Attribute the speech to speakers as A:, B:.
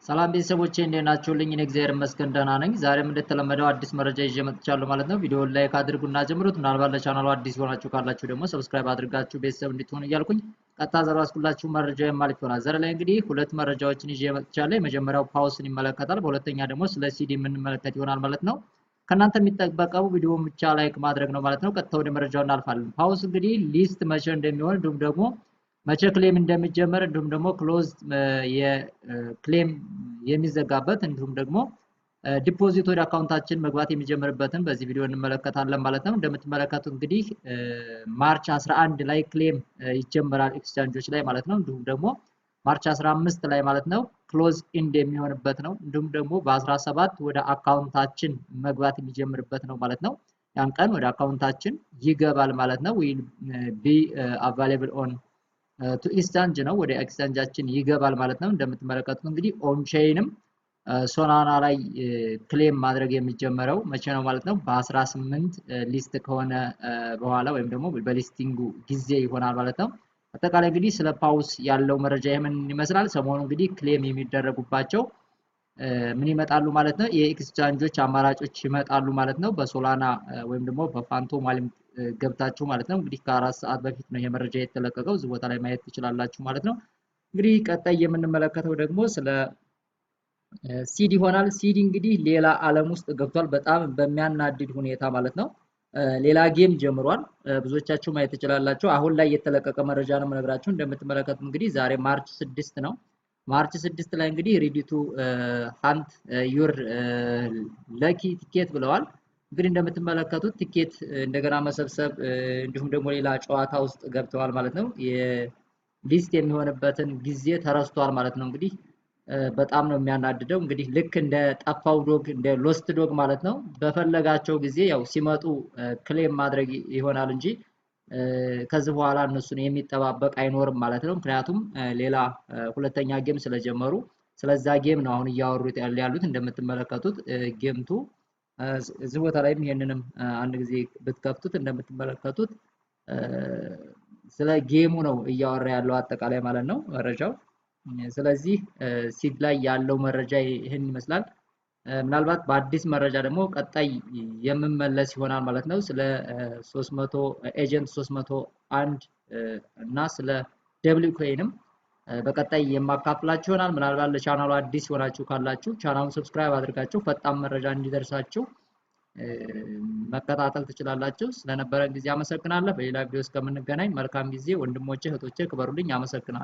A: ሰላም ቤተሰቦቼ እንዴት ናችሁልኝ? እኔ እግዚአብሔር ይመስገን ደህና ነኝ። ዛሬም እንደተለመደው አዲስ መረጃ ይዤ መጥቻለሁ ማለት ነው። ቪዲዮውን ላይክ አድርጉና ጀምሩት። ምናልባት ለቻናሉ አዲስ ሆናችሁ ካላችሁ ደግሞ ሰብስክራይብ አድርጋችሁ ቤተሰብ እንድትሆኑ እያልኩኝ ቀጥታ ዘራስኩላችሁ መረጃ የማልፍ ይሆናል። ዛሬ ላይ እንግዲህ ሁለት መረጃዎችን ይዤ መጥቻለሁ። የመጀመሪያው ፓውስን ይመለከታል፣ በሁለተኛ ደግሞ ስለ ሲዲ የምንመለከት ይሆናል ማለት ነው። ከእናንተ የሚጠበቀው ቪዲዮውን ብቻ ላይክ ማድረግ ነው ማለት ነው። ቀጥታ ወደ መረጃው እናልፋለን። ፓውስ እንግዲህ ሊስት መቼ እንደሚሆን እንዲሁም ደግሞ መቼ ክሌም እንደሚጀመር እንዲሁም ደግሞ ክሎዝ የክሌም የሚዘጋበት እንዲሁም ደግሞ ዲፖዚት ወደ አካውንታችን መግባት የሚጀምርበትን በዚህ ቪዲዮ እንመለከታለን ማለት ነው። እንደምትመለከቱት እንግዲህ ማርች 11 ላይ ክሌም ይጀምራል ኤክስቻንጆች ላይ ማለት ነው። እንዲሁም ደግሞ ማርች 15 ላይ ማለት ነው ክሎዝ ኢንድ የሚሆንበት ነው። እንዲሁም ደግሞ በ17 ወደ አካውንታችን መግባት የሚጀምርበት ነው ማለት ነው። ያን ቀን ወደ አካውንታችን ይገባል ማለት ነው። ዊል ቢ አቫይላብል ኦን ቱ ኤክስቻንጅ ነው፣ ወደ ኤክስቻንጃችን ይገባል ማለት ነው። እንደምትመለከቱት እንግዲህ ኦንቼይንም ሶላና ላይ ክሌም ማድረግ የሚጀመረው መቼ ነው ማለት ነው? በ18 ሊስት ከሆነ በኋላ ወይም ደግሞ በሊስቲንጉ ጊዜ ይሆናል ማለት ነው። አጠቃላይ እንግዲህ ስለ ፓውስ ያለው መረጃ ምን ይመስላል? ሰሞኑ እንግዲህ ክሌም የሚደረጉባቸው ምን ይመጣሉ ማለት ነው? የኤክስቻንጆች አማራጮች ይመጣሉ ማለት ነው። በሶላና ወይም ደግሞ በፋንቶም ዋሌት ገብታችሁ ማለት ነው። እንግዲህ ከ4 ሰዓት በፊት ነው የመረጃ የተለቀቀው፣ እዚህ ቦታ ላይ ማየት ትችላላችሁ ማለት ነው። እንግዲህ ቀጣይ የምንመለከተው ደግሞ ስለ ሲዲ ይሆናል። ሲዲ እንግዲህ ሌላ ዓለም ውስጥ ገብቷል፣ በጣም በሚያናድድ ሁኔታ ማለት ነው። ሌላ ጌም ጀምሯል። ብዙዎቻችሁ ማየት ትችላላችሁ። አሁን ላይ የተለቀቀ መረጃ ነው የምነግራችሁ። እንደምትመለከቱት እንግዲህ ዛሬ ማርች 6 ነው። ማርች 6 ላይ እንግዲህ ሬዲቱ ሃንት ዩር ለኪ ቲኬት ብለዋል። እንግዲህ እንደምትመለከቱት ቲኬት እንደገና መሰብሰብ እንዲሁም ደግሞ ሌላ ጨዋታ ውስጥ ገብተዋል ማለት ነው። የሊስት የሚሆንበትን ጊዜ ተረስቷል ማለት ነው። እንግዲህ በጣም ነው የሚያናድደው። እንግዲህ ልክ እንደ ጠፋው ዶግ እንደ ሎስት ዶግ ማለት ነው። በፈለጋቸው ጊዜ ያው ሲመጡ ክሌም ማድረግ ይሆናል እንጂ ከዚህ በኋላ እነሱን የሚጠባበቅ አይኖርም ማለት ነው። ምክንያቱም ሌላ ሁለተኛ ጌም ስለጀመሩ ስለዛ ጌም ነው አሁን እያወሩት ያሉት። እንደምትመለከቱት ጌምቱ እዚህ ቦታ ላይም ይሄንንም አንድ ጊዜ ብትከፍቱት እንደምትመለከቱት ስለ ጌሙ ነው እያወራ ያለው አጠቃላይ ማለት ነው መረጃው። ስለዚህ ሲድ ላይ ያለው መረጃ ይሄን ይመስላል። ምናልባት በአዲስ መረጃ ደግሞ ቀጣይ የምመለስ ይሆናል ማለት ነው። ስለ 300 ኤጀንት 301 እና ስለ ደብሊው ኮይንም በቀጣይ የማካፍላችሁ ይሆናል። ምናልባት ለቻናሉ አዲስ ሆናችሁ ካላችሁ ቻናሉን ሰብስክራይብ አድርጋችሁ ፈጣን መረጃ እንዲደርሳችሁ መከታተል ትችላላችሁ። ስለነበረን ጊዜ አመሰግናለሁ። በሌላ ቪዲዮ እስከምንገናኝ መልካም ጊዜ። ወንድሞቼ እህቶቼ ክበሩልኝ። አመሰግናለሁ።